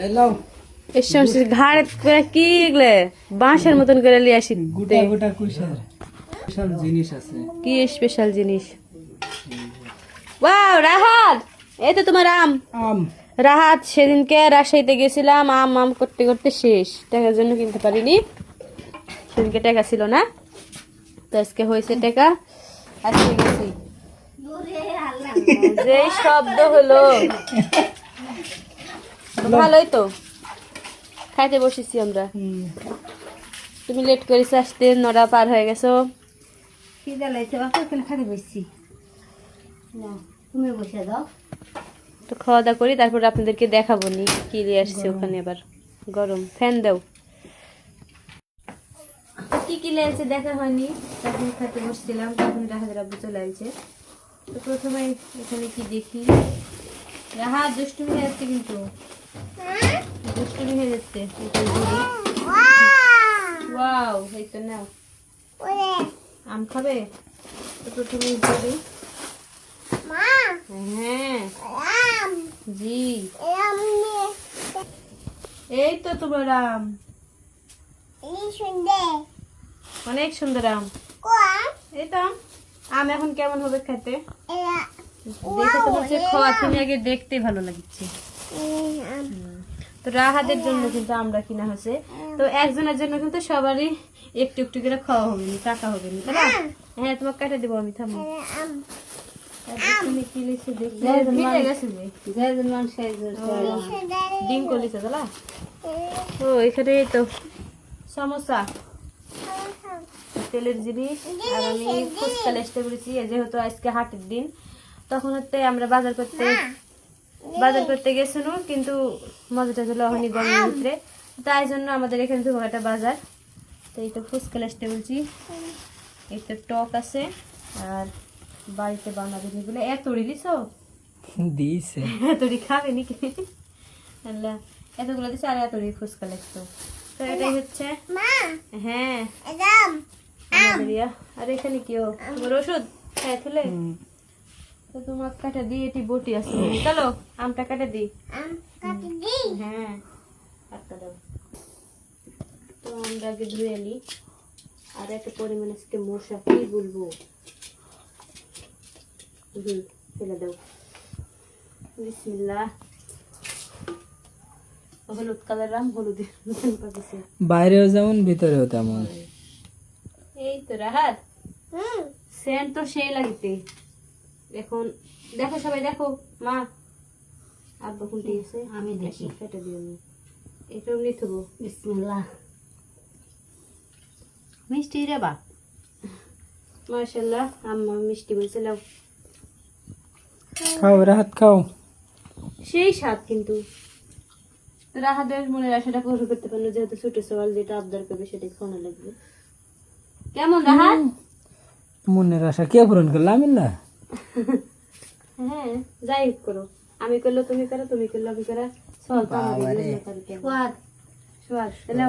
Allow এর সময় ঘাড়ে করে কি এগুলো বাঁশের মতন করে নিয়ে আসি গোটা গোটা কুশার সব জিনিস আছে। কি স্পেশাল জিনিস। ওয়াও রাহাত, এই তো তোমার আম। আম রাহাত সেদিনকে রাজশাহীতে গেছিলাম, আম আম করতে করতে শেষ, টাকার জন্য কিনতে পারিনি। সেদিনকে টাকা ছিল না, তো আজকে হয়েছে টাকা, আজকে গেছি। যে শব্দ হলো ভালোই তো, খাইতে বসেছি আমরা। তুমি লেট করেছ আসতে, 9টা পার হয়ে গেছো। খিদে লাগছে বাপু, এখানে খাতে বসছি না, তুমি বসে দাও। তো খাওয়া দাওয়া করি, তারপর আপনাদেরকে দেখাবো নি কি নিয়ে আসছে ওখানে। আবার গরম ফ্যান দাও। তো কি কি নিয়ে আসছে দেখা হয়নি, তখন খাইতে বসছিলাম, তখন রাহাতের আব্বু চলে আসছে। তো প্রথমে এখানে কি দেখি, রাহাত দুষ্টুমি হয়ে যাচ্ছে, কিন্তু দুষ্টুমি হয়ে যাচ্ছে। ওয়াও, এই তো নাও আম খাবে। তো প্রথমে ধরি, হ্যাঁ জি, এই তো তোমার আম, অনেক সুন্দর আম। এই তো আম এখন কেমন হবে খেতে, দেখে তো হচ্ছে খাওয়া তুমি আগে দেখতে ভালো লাগছে। তো রাহাতের জন্য কিন্তু আমরা কিনা হয়েছে, তো একজনের জন্য কিন্তু সবারই একটু একটু করে খাওয়া হবে না, টাকা হবে না, তাই না? হ্যাঁ তোমাকে কাটা দেবো আমি, থামো। তুমি কি লিখে দেখি, ভিজে গেছে যে ডিম কলিছে দাদা। ও এখানে তো সমস্যা, তেলের জিনিস। আর আমি ফুচকা লেসতে করেছি, যেহেতু আজকে হাটের দিন, তখন হচ্ছে আমরা বাজার করতে গেছিল, কিন্তু মজাটা ছিল হয়নি গরমের ভিতরে, তাই জন্য আমাদের এখানে ধুমাঘাটা বাজার। তো এই তো ফুচকা লেসতে বলছি, এই তো টক আছে, আর বাড়িতে বানাবে যেগুলো। এতড়ি দিছো, দিছে এতড়ি খাবে নাকি? আল্লাহ, এতগুলো দিচ্ছে, আর এতড়ি ফুচকা লেসতো। তো এটাই হচ্ছে, হ্যাঁ আমাদের ইয়া। আর এখানে কি তোমার ওষুধ খাই তুলে, তো তোমার কাটা দিই, এটি বটি আছে, চলো আমটা কাটে দিই। হ্যাঁ কাটটা দাও। তো আমরা আগে ধুয়ে নিই, আর একটা পরিমাণ আজকে মশা কি বলবো, ফেলে দাও। বিসমিল্লাহ। হলুদ কালার আম, হলুদের পাকিছে, বাইরেও যেমন ভিতরেও তেমন। এই তো রাহাত, সেন্ট তো সেই লাগিতে। এখন দেখো সবাই, দেখো মা আব্বা কোনটি আছে, আমি দেখি। কেটে দিও নি, এটাও নিয়ে থবো। বিসমিল্লাহ। মিষ্টি রে বা, মাশাআল্লাহ, আম্মা মিষ্টি বলছে, লাও। খাও রাহাত খাও। সেই স্বাদ, কিন্তু রাহাতের মনের আশাটা পূরণ করতে পারলো, যেহেতু ছোট সওয়াল যেটা আবদার করবে সেটাই খাওয়ানো লাগবে। কেমন রাহাত? মনের আশা কে পূরণ করলাম না। হ্যাঁ যাই হোক করো, আমি করলো তুমি করো, তুমি করলো আমি করা, সওয়াল তো আমাদের জন্য। স্বাদ স্বাদ, তাহলে